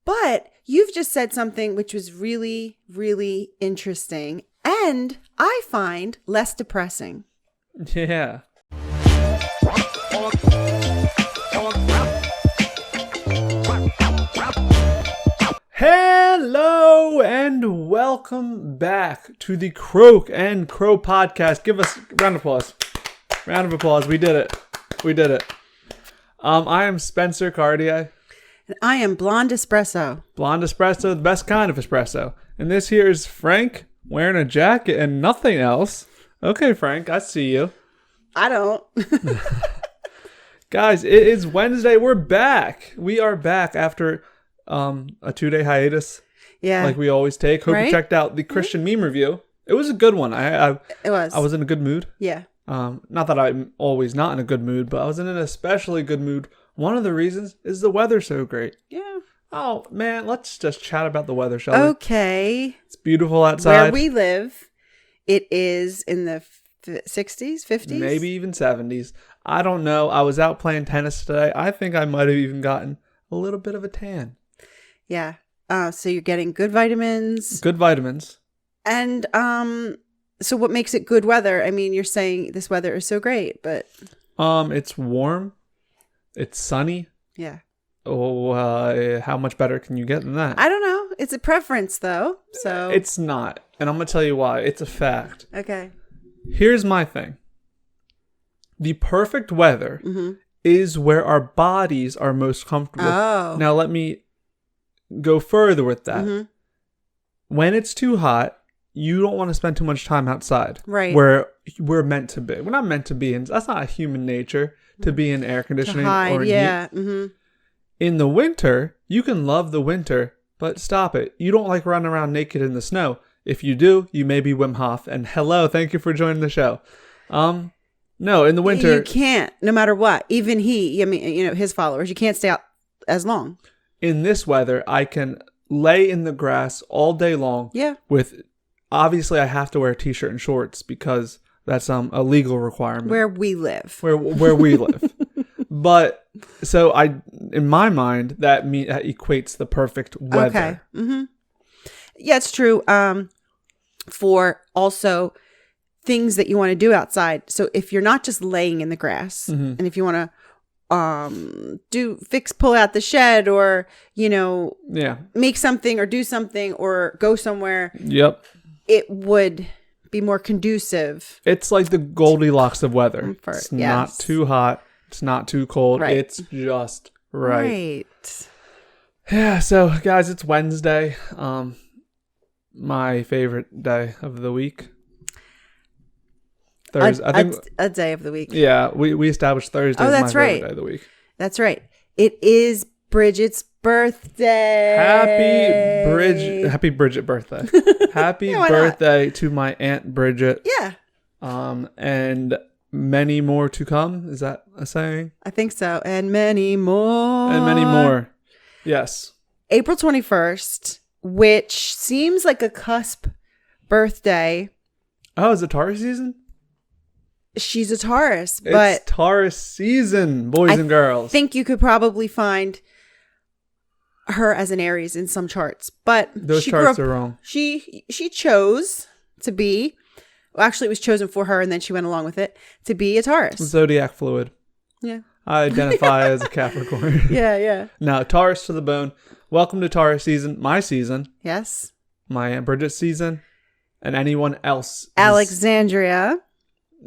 But you've just said something which was really, really interesting and I find less depressing. Yeah. Hello and welcome back to the Croak and Crow podcast. Give us a round of applause. Round of applause. We did it. We did it. I am Spencer Cartier. And I am Blonde Espresso. Blonde Espresso, the best kind of espresso. And this here is Frank wearing a jacket and nothing else. Okay, Frank, I see you. I don't. Guys, it is Wednesday. We're back. We are back after a 2-day hiatus. Yeah. Like we always take. Hope you checked out the Christian meme review. It was a good one. It was. I was in a good mood. Yeah. Not that I'm always not in a good mood, but I was in an especially good mood. One of the reasons is the weather so great. Yeah. Oh, man, let's just chat about the weather, shall we? Okay. It's beautiful outside. Where we live, it is in the 60s, 50s? Maybe even 70s. I don't know. I was out playing tennis today. I think I might have even gotten a little bit of a tan. Yeah. So you're getting good vitamins. Good vitamins. And so what makes it good weather? I mean, you're saying this weather is so great, but it's warm. It's sunny. Yeah. Oh, how much better can you get than that? I don't know. It's a preference though. So it's not. And I'm going to tell you why. It's a fact. Okay. Here's my thing. The perfect weather is where our bodies are most comfortable. Oh. Now let me go further with that. When it's too hot, you don't want to spend too much time outside. Right. Where we're meant to be. We're not meant to be in. That's not a human nature to be in air conditioning or heat. In the winter, you can love the winter, but stop it. You don't like running around naked in the snow. If you do, you may be Wim Hof. And hello, thank you for joining the show. No, in the winter, you can't, no matter what. Even his followers, you can't stay out as long. In this weather, I can lay in the grass all day long. Yeah. Obviously, I have to wear a t-shirt and shorts because that's a legal requirement. Where we live. Where we live. But so in my mind, that equates the perfect weather. Okay. Yeah, it's true. For also things that you want to do outside. So if you're not just laying in the grass, and if you want to pull out the shed, or make something or do something or go somewhere. Yep. It would be more conducive. It's like the Goldilocks of weather. Comfort, it's not too hot. It's not too cold. Right. It's just right. Yeah. So guys, it's Wednesday. My favorite day of the week. Thursday. I think a day of the week. Yeah, we established Thursday as my favorite day of the week. That's right. It is Bridget's birthday. Happy Bridget birthday. Happy birthday to my Aunt Bridget. Yeah. And many more to come. Is that a saying? I think so. And many more. And many more. Yes. April 21st, which seems like a cusp birthday. Oh, is it Taurus season? She's a Taurus, but it's Taurus season, boys and girls. I think you could probably find her as an Aries in some charts, but those charts are wrong. She chose to be, well, actually it was chosen for her and then she went along with it, to be a Taurus. Zodiac fluid. Yeah. I identify as a Capricorn. Yeah. No, Taurus to the bone. Welcome to Taurus season, my season. Yes. My Aunt Bridget's season, and anyone else. Alexandria.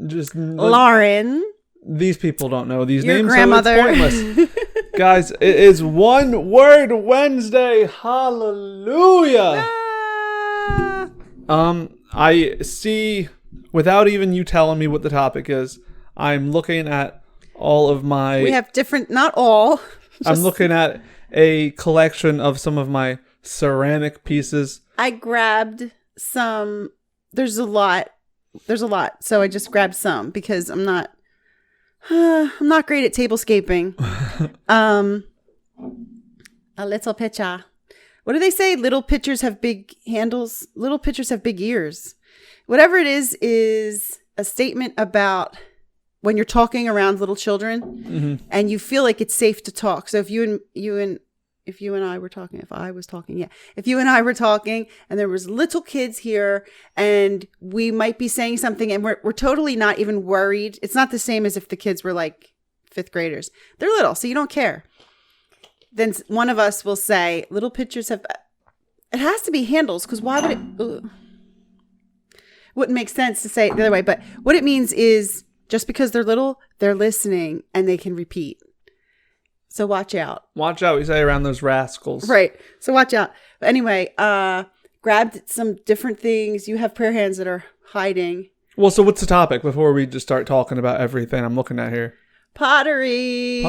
Just Lauren. These people don't know these Your names, grandmother. So it's pointless. Guys, it is One Word Wednesday. Hallelujah. I see, without even you telling me what the topic is, I'm looking at all of my... We have different, not all. I'm looking at a collection of some of my ceramic pieces. I grabbed some. There's a lot. So I just grabbed some because I'm not great at tablescaping. A little pitcher. What do they say? Little pitchers have big handles. Little pitchers have big ears. Whatever it is a statement about when you're talking around little children and you feel like it's safe to talk. So if you and if you and I were talking, if you and I were talking and there was little kids here and we might be saying something and we're totally not even worried. It's not the same as if the kids were like 5th graders. They're little, so you don't care. Then one of us will say, little pitchers have, it has to be handles, because why would it, wouldn't make sense to say it the other way. But what it means is just because they're little, they're listening and they can repeat. So watch out. Watch out, we say around those rascals. Right. So watch out. But anyway, grabbed some different things. You have prayer hands that are hiding. Well, so what's the topic before we just start talking about everything I'm looking at here? Pottery.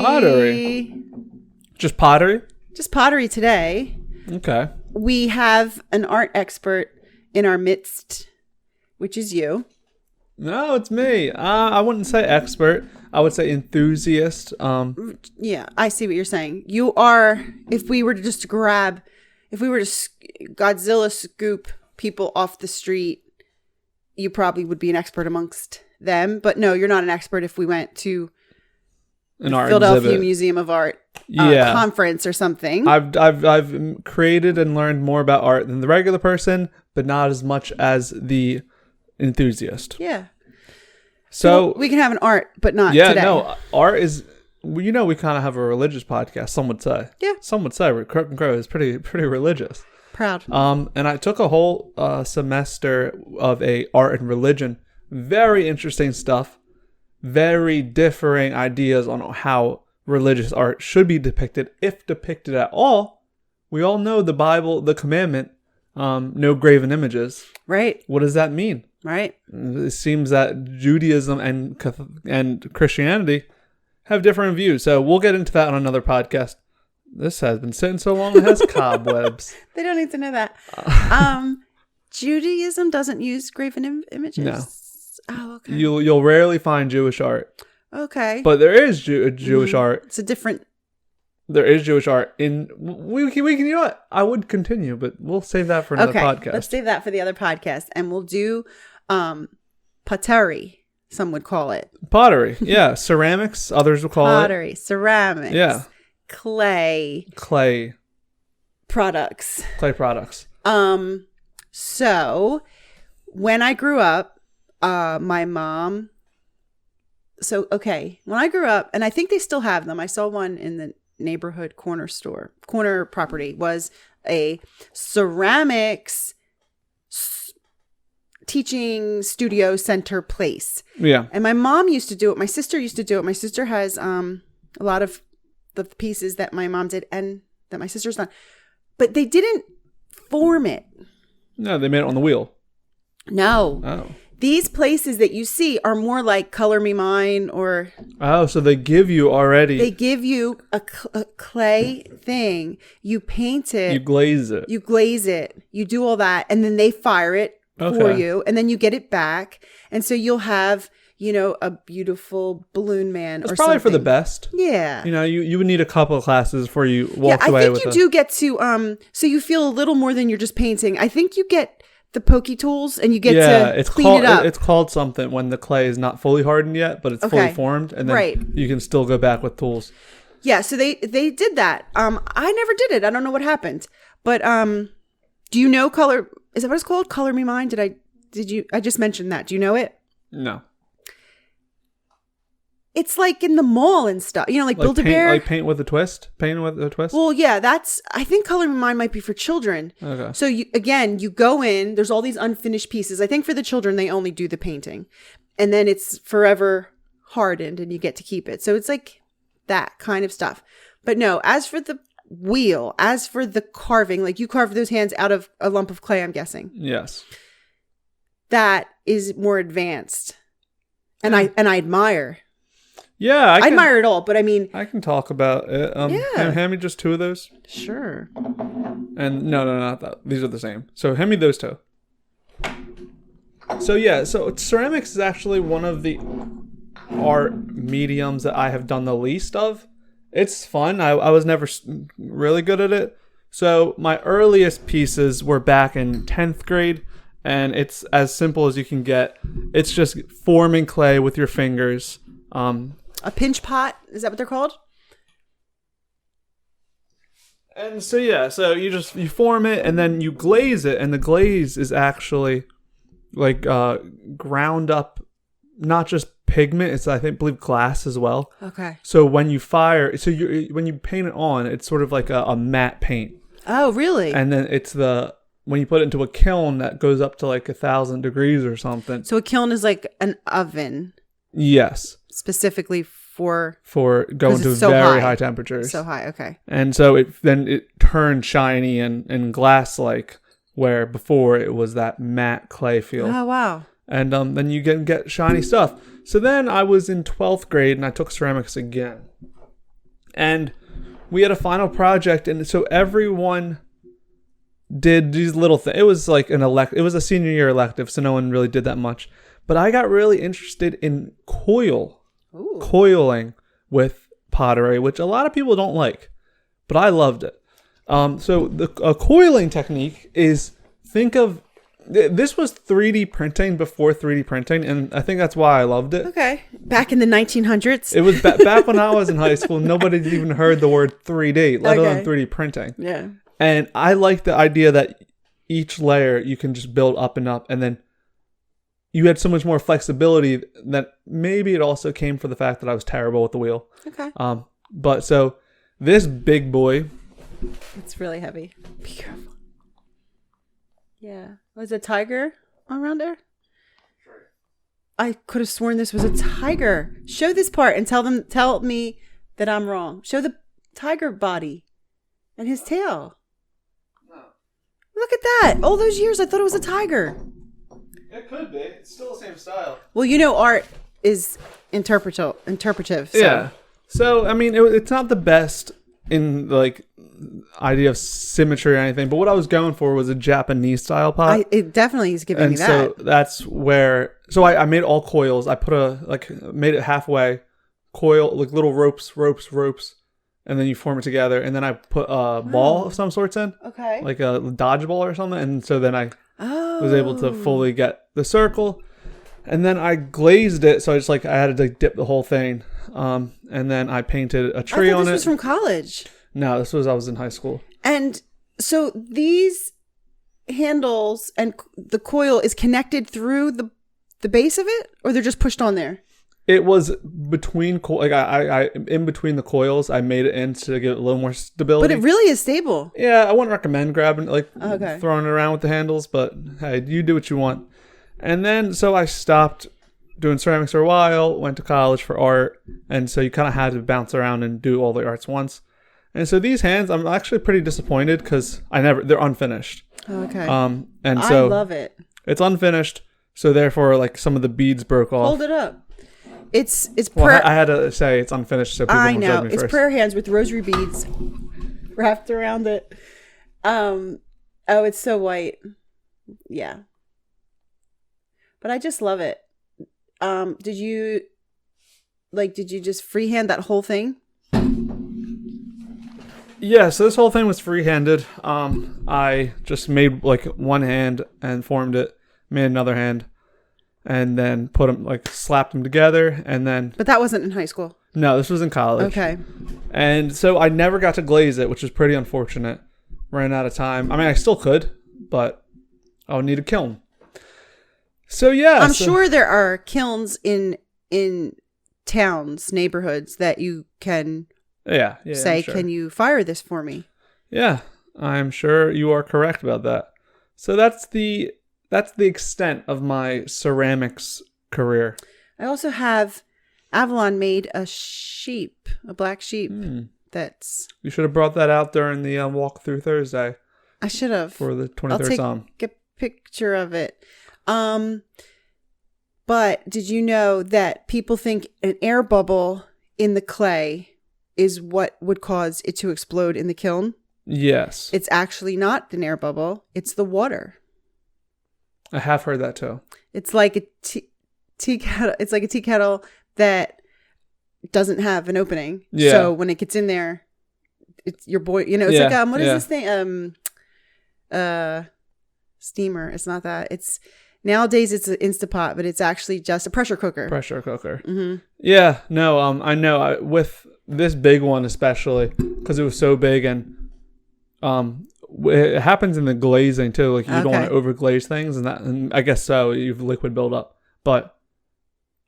Just pottery? Just pottery today. Okay. We have an art expert in our midst, which is you. No, it's me. I wouldn't say expert. I would say enthusiast. Yeah, I see what you're saying. You are, if we were to Godzilla scoop people off the street, you probably would be an expert amongst them. But no, you're not an expert if we went to an art Philadelphia exhibit. Museum of Art conference or something. I've created and learned more about art than the regular person, but not as much as the enthusiast. Yeah. So we can have an art, but not today. Yeah, no, art is, we kind of have a religious podcast, some would say. Yeah. Some would say Croak and Crow is pretty religious. Proud. And I took a whole semester of a art and religion. Very interesting stuff. Very differing ideas on how religious art should be depicted, if depicted at all. We all know the Bible, the commandment, no graven images. Right. What does that mean? Right. It seems that Judaism and Christianity have different views. So we'll get into that on another podcast. This has been sitting so long it has cobwebs. They don't need to know that. Judaism doesn't use graven images? No. Oh, okay. You'll rarely find Jewish art. Okay. But there is Jewish art. It's a different... There is Jewish art in... We can, you know what? I would continue, but we'll save that for another podcast. Let's save that for the other podcast. And we'll do pottery, some would call it. Pottery, yeah. Ceramics, others will call pottery, ceramics. Yeah. Clay products. So when I grew up, my mom... when I grew up, and I think they still have them. I saw one in the neighborhood corner property, was a ceramics teaching studio center place. Yeah. And my mom used to do it. My sister used to do it. My sister has a lot of the pieces that my mom did and that my sister's done. But they didn't form it. No, they made it on the wheel. No. Oh. These places that you see are more like Color Me Mine or... Oh, so they give you already... They give you a clay thing. You paint it. You glaze it. You do all that. And then they fire it for you. And then you get it back. And so you'll have, a beautiful balloon man or something. It's probably for the best. Yeah. You would need a couple of classes before you walk away with it. I think you do get to... So you feel a little more than you're just painting. I think you get... the pokey tools and you get to clean it up. It's called something when the clay is not fully hardened yet, but it's fully formed, and then you can still go back with tools. Yeah, so they did that. I never did it. I don't know what happened. But do you know color? Is that what it's called? Color Me Mine? I just mentioned that. Do you know it? No. It's like in the mall and stuff. Like Build-A-Bear. Like paint with a twist? Paint with a twist? Well, yeah, I think Color Me Mine might be for children. Okay. So you go in, there's all these unfinished pieces. I think for the children, they only do the painting. And then it's forever hardened and you get to keep it. So it's like that kind of stuff. But no, as for the wheel, as for the carving, like you carve those hands out of a lump of clay, I'm guessing. Yes. That is more advanced. And I admire. Yeah, I admire it all, but I mean... I can talk about it. Hand me just 2 of those. Sure. And no, not that. These are the same. So hand me those 2. So ceramics is actually one of the art mediums that I have done the least of. It's fun. I was never really good at it. So my earliest pieces were back in 10th grade, and it's as simple as you can get. It's just forming clay with your fingers. A pinch pot? Is that what they're called? And so you form it and then you glaze it, and the glaze is actually like ground up, not just pigment, it's believe glass as well. Okay. So when you when you paint it on, it's sort of like a matte paint. Oh, really? And then when you put it into a kiln, that goes up to like 1,000 degrees or something. So a kiln is like an oven. Yes. Specifically for going to so very high temperatures. So high, okay. And so it turns shiny and glass-like, where before it was that matte clay feel. Oh, wow. And then you can get shiny stuff. So then I was in 12th grade and I took ceramics again. And we had a final project, and so everyone did these little things. It was like it was a senior year elective, so no one really did that much. But I got really interested in coiling with pottery, which a lot of people don't like, but I loved it. So a coiling technique is, this was 3D printing before 3D printing, and I think that's why I loved it. Okay. Back in the 1900s? It was back when I was in high school. Nobody even heard the word 3D, let alone 3D printing. Yeah. And I like the idea that each layer you can just build up and up, and then you had so much more flexibility that maybe it also came from the fact that I was terrible with the wheel. Okay. But so this big boy. It's really heavy. Be careful. Yeah. Was a tiger around there? Sure. I could have sworn this was a tiger. Show this part and tell me that I'm wrong. Show the tiger body and his tail. No. Look at that. All those years I thought it was a tiger. It could be. It's still the same style. Well, art is interpretive. So. Yeah. So, I mean, it's not the best in, like, idea of symmetry or anything, but what I was going for was a Japanese style pot. It definitely is giving me that. So that's where... So I made all coils. I made it halfway. Coil, like little ropes, and then you form it together, and then I put a ball of some sorts in. Okay. Like a dodgeball or something, and so then I... was able to fully get the circle, and then I glazed it, so I had to dip the whole thing, and then I painted a tree on it. This was from college. No, I was in high school. And so these handles and the coil is connected through the base of it, or they're just pushed on there? It was between I in between the coils. I made it in to give it a little more stability. But it really is stable. Yeah, I wouldn't recommend throwing it around with the handles, but hey, you do what you want. And then so I stopped doing ceramics for a while, went to college for art, and so you kind of had to bounce around and do all the arts once. And so these hands, I'm actually pretty disappointed because they're unfinished. Okay. And so I love it. It's unfinished, so therefore like some of the beads broke off. Hold it up. It's I had to say it's unfinished so people I won't know. judge me It's first. prayer hands with rosary beads wrapped around it. It's so white. Yeah. But I just love it. Did you just freehand that whole thing? Yeah, so this whole thing was free-handed. I just made like one hand and formed it, made another hand, and then put them, slapped them together, and then... But that wasn't in high school. No, this was in college. Okay. And so I never got to glaze it, which is pretty unfortunate. Ran out of time. I mean, I still could, but I would need a kiln. So yeah. I'm sure there are kilns in towns, neighborhoods that you can say, sure. Can you fire this for me? Yeah, I'm sure you are correct about that. So that's the extent of my ceramics career. I also have Avalon made a black sheep. That's... You should have brought that out during the walk through Thursday. I should have. For the 23rd Psalm. Get a picture of it. But did you know that people think an air bubble in the clay is what would cause it to explode in the kiln? Yes. It's actually not an air bubble. It's the water. I have heard that too. It's like a tea kettle. It's like a tea kettle that doesn't have an opening. Yeah. So when it gets in there, it's your boy. It's like what is this thing? Steamer. It's not that. It's nowadays it's an Instapot, but it's actually just a pressure cooker. Mm-hmm. Yeah. No. I know. With this big one especially because it was so big, and It happens in the glazing too. Like you don't want to overglaze things, and I guess so. You've liquid buildup, but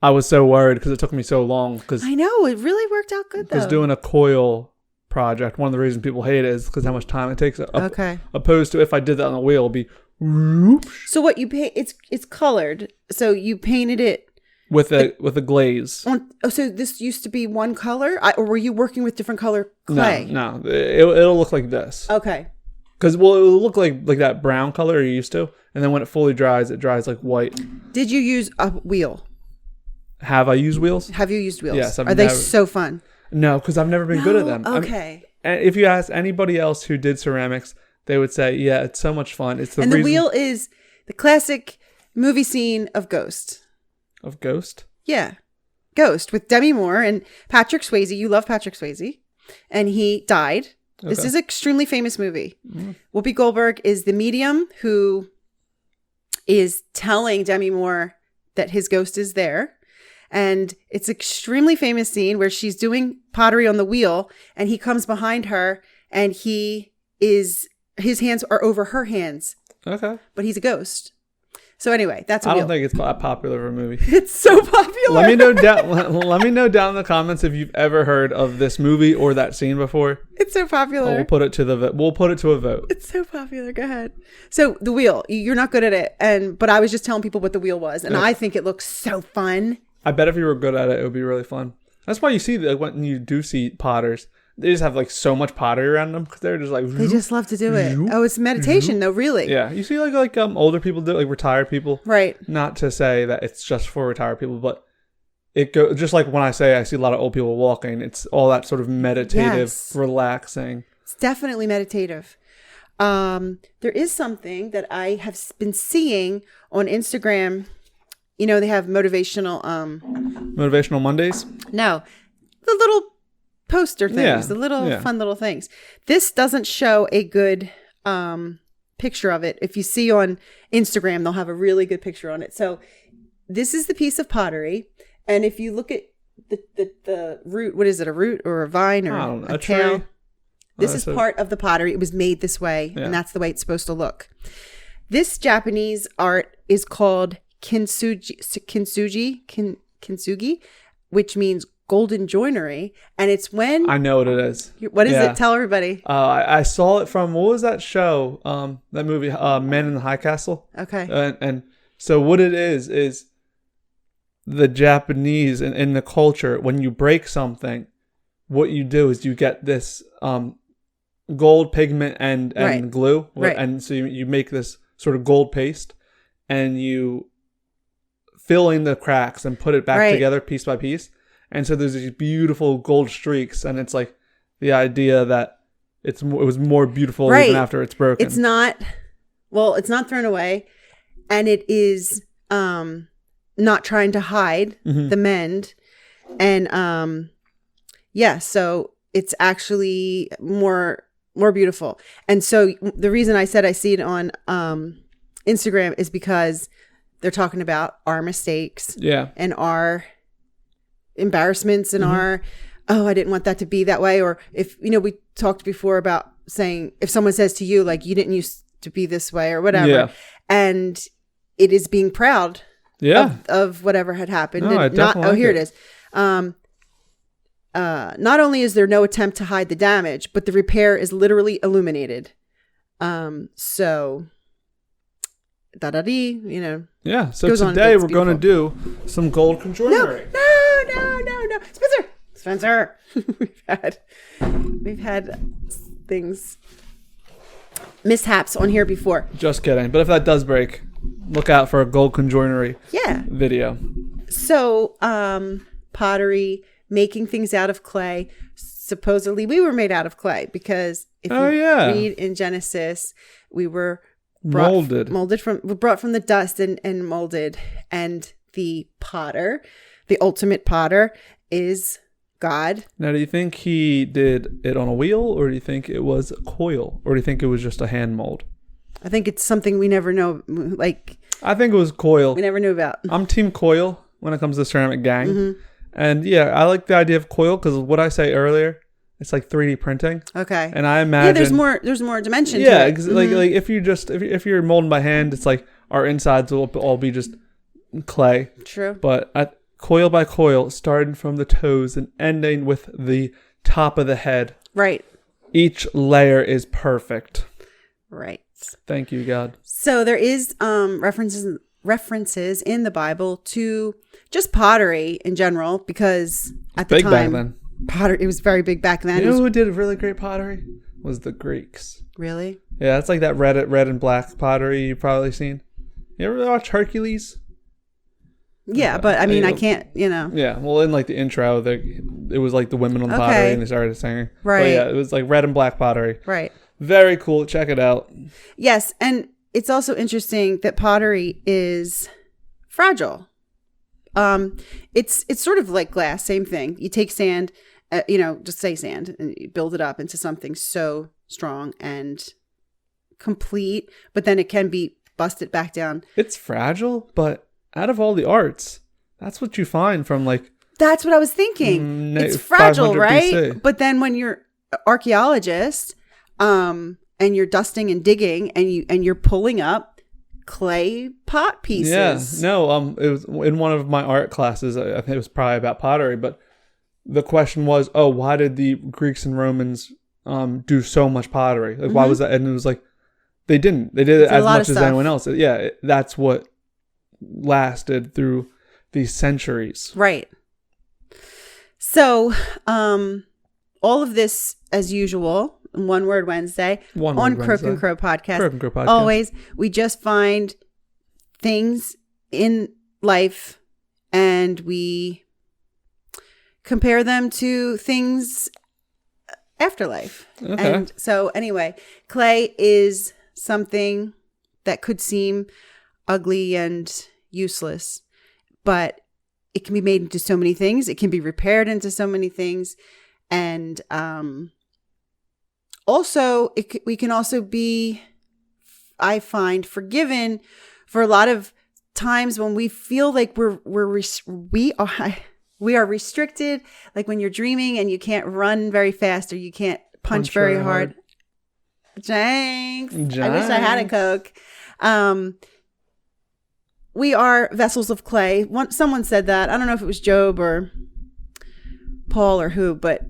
I was so worried because it took me so long. Because I know it really worked out good though. Because doing a coil project, one of the reasons people hate it is because how much time it takes. Opposed to if I did that on the wheel, it'd be. Whoosh. So what you paint? It's colored. So you painted it with a glaze. So this used to be one color, or were you working with different color clay? No. It'll look like this. Okay. Because it'll look like that brown color you're used to, and then when it fully dries, it dries like white. Did you use a wheel? Have I used wheels? Have you used wheels? Yes. Are they so fun? No, because I've never been good at them. Okay. And if you ask anybody else who did ceramics, they would say, "Yeah, it's so much fun." The wheel is the classic movie scene of Ghost. Of Ghost? Yeah, Ghost with Demi Moore and Patrick Swayze. You love Patrick Swayze, and he died. Okay. This is an extremely famous movie. Mm. Whoopi Goldberg is the medium who is telling Demi Moore that his ghost is there. And it's an extremely famous scene where she's doing pottery on the wheel and he comes behind her and his hands are over her hands. Okay. But he's a ghost. So anyway, that's a wheel. I don't think it's that popular of a movie. It's so popular. Let me know down in the comments if you've ever heard of this movie or that scene before. It's so popular. We'll put it to a vote. It's so popular. Go ahead. So the wheel, you're not good at it, but I was just telling people what the wheel was, and I think it looks so fun. I bet if you were good at it would be really fun. That's why you see that when you do see potters, they just have like so much pottery around them because they're just like they just love to do it. Oh, it's meditation though, really. Yeah, you see like older people do it, like retired people. Right. Not to say that it's just for retired people, but it goes just like when I say I see a lot of old people walking. It's all that sort of meditative, relaxing. It's definitely meditative. There is something that I have been seeing on Instagram. You know, they have motivational Mondays? No. The little poster things, the little fun little things. This doesn't show a good picture of it. If you see on Instagram, they'll have a really good picture on it. So this is the piece of pottery. And if you look at the root, what is it, a root or a vine or a tail? Tree. This is part of the pottery. It was made this way, and that's the way it's supposed to look. This Japanese art is called kintsugi, which means golden joinery, and it's when I know what it is. What is it? Tell everybody. I saw it from what was that show? That movie, Man in the High Castle. Okay. And so what it is the Japanese and in the culture, when you break something, what you do is you get this gold pigment and glue, and so you make this sort of gold paste, and you fill in the cracks and put it back together piece by piece. And so there's these beautiful gold streaks, and it's like the idea that it was more beautiful even after it's broken. It's not thrown away, and it is not trying to hide the mend, and so it's actually more beautiful. And so the reason I said I see it on Instagram is because they're talking about our mistakes and our embarrassments and our, I didn't want that to be that way. Or if, we talked before about saying, if someone says to you, like, you didn't used to be this way or whatever, and it is being proud of whatever had happened. No, and here it is. Not only is there no attempt to hide the damage, but the repair is literally illuminated. So Yeah, so today we're going to do some gold conjoinery. No. Spencer. We've had things, mishaps on here before. Just kidding. But if that does break, look out for a gold conjoinery video. So, pottery, making things out of clay. Supposedly we were made out of clay because if you read in Genesis, we were brought from the dust and molded, and the potter, the ultimate potter, is God. Now, do you think he did it on a wheel, or do you think it was a coil, or do you think it was just a hand mold? I think it's something we never know. Like, I think it was coil. We never knew about. I'm team coil when it comes to ceramic gang. And I like the idea of coil because what I say earlier, It's like 3D printing. Okay. And I imagine there's more dimension to it. Like if you're molding by hand, it's like our insides will all be just clay. True. But coil by coil, starting from the toes and ending with the top of the head. Right. Each layer is perfect. Right. Thank you, God. So there is references in the Bible to just pottery in general, because at the time, back then. Pottery, it was very big back then. You know who did really great pottery? Was the Greeks. Really? Yeah, it's like that red and black pottery you've probably seen. You ever watch Hercules? Yeah, but I mean, I can't, Yeah, well, in like the intro, it was like the women on pottery and they started singing. Right. But yeah, it was like red and black pottery. Right. Very cool. Check it out. Yes, and it's also interesting that pottery is fragile. It's sort of like glass, same thing. You take sand, just say sand, and you build it up into something so strong and complete, but then it can be busted back down. It's fragile, but out of all the arts, that's what you find from like... That's what I was thinking. It's fragile, right? BC. But then when you're an archaeologist, and you're dusting and digging and you're pulling up clay pot pieces. Yeah, no, it was in one of my art classes. I think it was probably about pottery, but the question was, why did the Greeks and Romans do so much pottery? Like, why was that? And it was like, they didn't. They did it as much as anyone else. Yeah, that's what lasted through these centuries. Right. So, all of this, as usual, One Word Wednesday on Croak and Crow podcast. Croak and Crow podcast. Always, we just find things in life and we compare them to things afterlife. Okay. And so anyway, clay is something that could seem ugly and useless, but it can be made into so many things. It can be repaired into so many things. And also, we can also be, I find, forgiven for a lot of times when we feel like we are restricted. Like when you're dreaming and you can't run very fast or you can't punch very hard. Janks. I wish I had a Coke. We are vessels of clay. Someone said that. I don't know if it was Job or Paul or who, but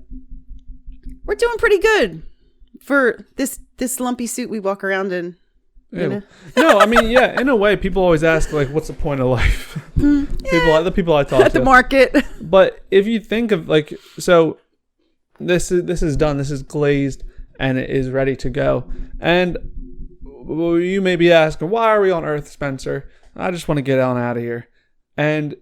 we're doing pretty good for this lumpy suit we walk around in. No, I mean, yeah, in a way, people always ask, like, what's the point of life? The people I talk to. At the market. But if you think of, like, so this is done. This is glazed, and it is ready to go. And you may be asking, why are we on Earth, Spencer? I just want to get on out of here. And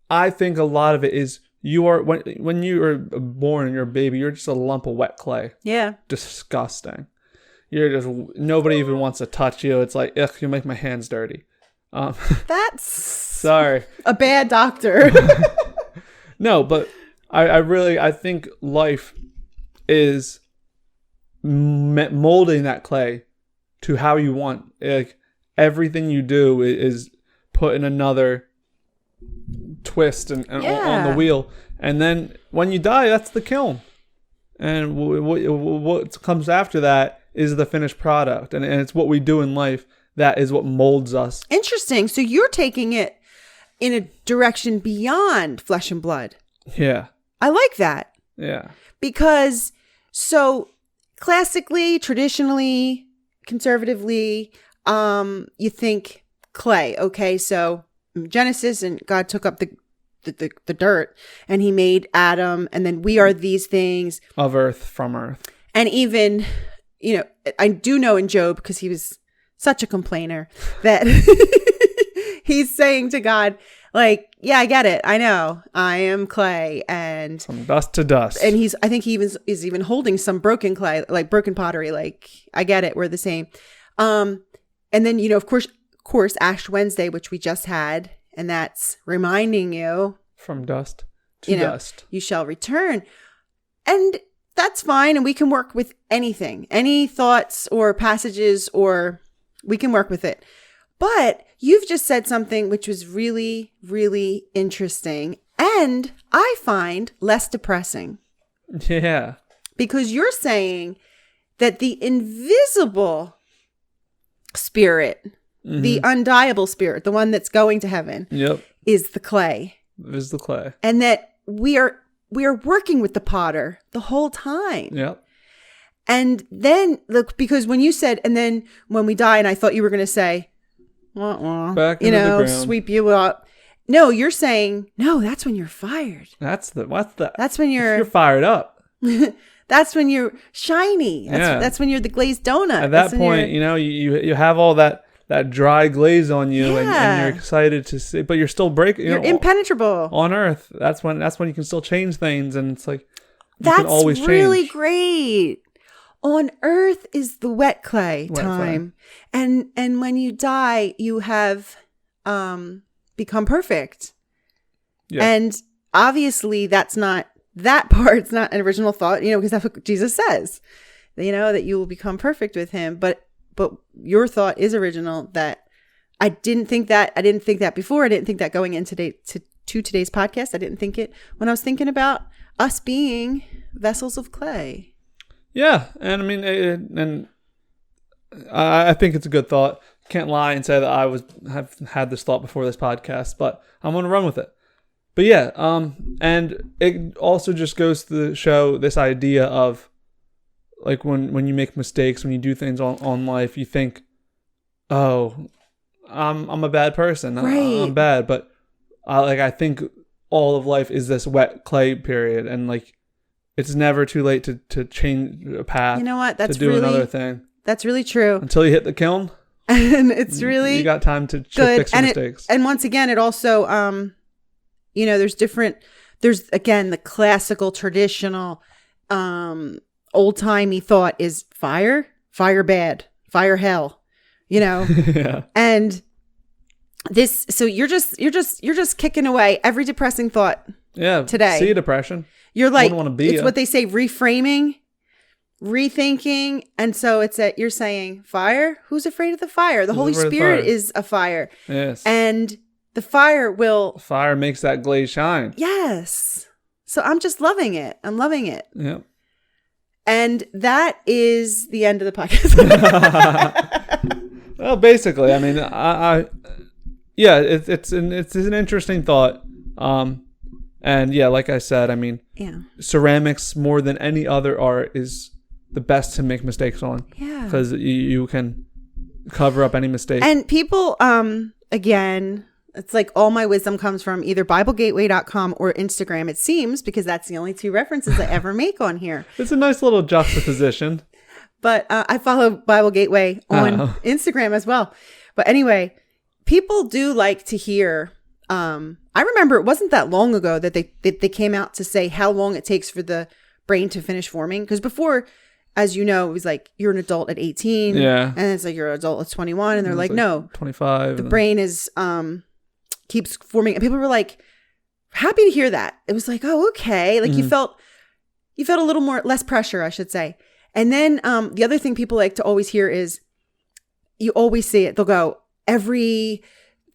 I think a lot of it is when you are born and you're a baby, you're just a lump of wet clay. Yeah. Disgusting. You're just, nobody even wants to touch you. It's like, ugh, you make my hands dirty. That's sorry. A bad doctor. No, but I think life is molding that clay to how you want. Like, everything you do is putting another twist and on the wheel. And then when you die, that's the kiln. And what comes after that is the finished product. And it's what we do in life that is what molds us. Interesting. So you're taking it in a direction beyond flesh and blood. Yeah. I like that. Yeah. Because so classically, traditionally, conservatively, you think clay. Okay, so Genesis, and God took up the dirt and he made Adam, and then we are these things of earth, from earth. And even, I do know in Job, because he was such a complainer, that he's saying to God, like, yeah, I get it. I know I am clay and from dust to dust. And I think he is even holding some broken clay, like broken pottery. Like, I get it. We're the same. And then, of course, Ash Wednesday, which we just had, and that's reminding you from dust to dust, you shall return. And that's fine. And we can work with anything, any thoughts or passages, or we can work with it. But you've just said something which was really, really interesting, and I find less depressing. Yeah. Because you're saying that the invisible spirit, the undiable spirit, the one that's going to heaven, is the clay. Is the clay. And that we are working with the potter the whole time. Yep. And then, look, because when you said, and then when we die, and I thought you were going to say, back into the ground. Sweep you up. No, you're saying, no, that's when you're fired. That's when you're fired up. That's when you're shiny. That's when you're the glazed donut. At that point, you have all that dry glaze on you, and you're excited to see, but you're still breaking. You're impenetrable on Earth. That's when you can still change things, and it's like that's can always really change. Great. On Earth is the wet clay time, and when you die, you have become perfect. Yeah. And obviously, that part's not an original thought, because that's what Jesus says. That you will become perfect with Him, but your thought is original. That I didn't think that before. I didn't think that going into today's podcast. I didn't think it when I was thinking about us being vessels of clay. Yeah, and I mean, I think it's a good thought. Can't lie and say that have had this thought before this podcast, but I'm gonna run with it. But yeah, and it also just goes to show this idea of like when you make mistakes, when you do things on life, you think, oh, I'm a bad person, right. I'm bad, but I think all of life is this wet clay period, and like. It's never too late to change a path. You know what? That's to do another thing. That's really true. Until you hit the kiln. And it's really you got time to fix your mistakes. And once again, it also there's again the classical, traditional, old-timey thought is fire bad, fire hell. Yeah. And this so you're just kicking away every depressing thought. Yeah. Today. See depression. You're like, it's what they say, reframing, rethinking. And so you're saying fire. Who's afraid of the fire? The Holy Spirit is a fire. Yes. And the fire makes that glaze shine. Yes. So I'm just loving it. I'm loving it. Yeah. And that is the end of the podcast. Well, basically, I mean, it's an interesting thought. And yeah, like I said, I mean, ceramics more than any other art is the best to make mistakes on. Yeah. Because you can cover up any mistake. And people, again, it's like all my wisdom comes from either BibleGateway.com or Instagram, it seems, because that's the only two references I ever make on here. It's a nice little juxtaposition. But I follow Bible Gateway on Instagram as well. But anyway, people do like to hear... I remember it wasn't that long ago that they came out to say how long it takes for the brain to finish forming. Because before, as you know, it was like you're an adult at 18. Yeah. And it's like you're an adult at 21. And they're like, no. 25. The brain is keeps forming. And people were like, happy to hear that. It was like, oh, okay. Like you felt a little less pressure, I should say. And then the other thing people like to always hear is you always see it. They'll go, every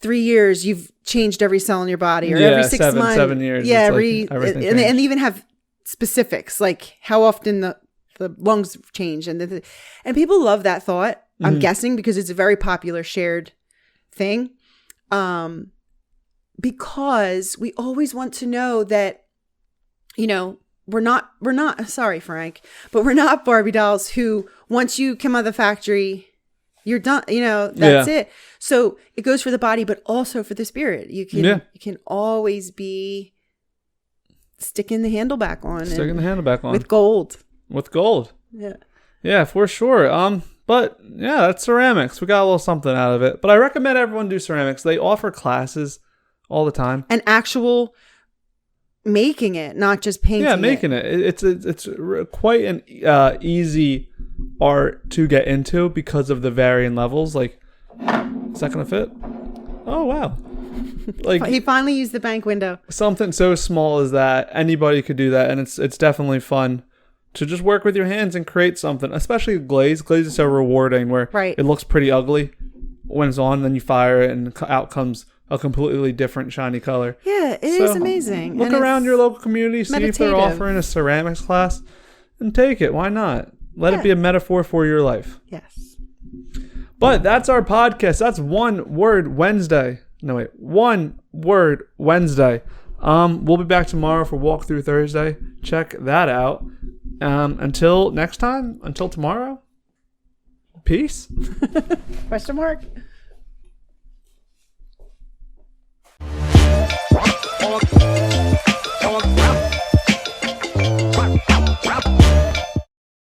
3 years you've changed every cell in your body, or every 6 months. 7 years. Yeah, and they even have specifics like how often the lungs change, and people love that thought. I'm guessing because it's a very popular shared thing. Because we always want to know that, we're not sorry, Frank, but we're not Barbie dolls who once you come out of the factory, you're done, that's it. So it goes for the body, but also for the spirit. You can always be sticking the handle back on. With gold. Yeah. Yeah, for sure. But yeah, that's ceramics. We got a little something out of it. But I recommend everyone do ceramics. They offer classes all the time. And actual making it, not just painting it. Yeah, making it. It's quite an easy art to get into because of the varying levels. Like, is that gonna fit? Oh wow! Like he finally used the bank window. Something so small as that, anybody could do that, and it's definitely fun to just work with your hands and create something. Especially glaze. Glaze is so rewarding, where it looks pretty ugly when it's on, then you fire it, and out comes a completely different shiny color. Yeah, it is amazing. Look around your local community, see if they're offering a ceramics class, and take it. Why not? Let it be a metaphor for your life. Yes. But that's our podcast. That's One Word Wednesday. No, wait. One Word Wednesday. We'll be back tomorrow for Walkthrough Thursday. Check that out. Until next time, until tomorrow, peace. Question mark?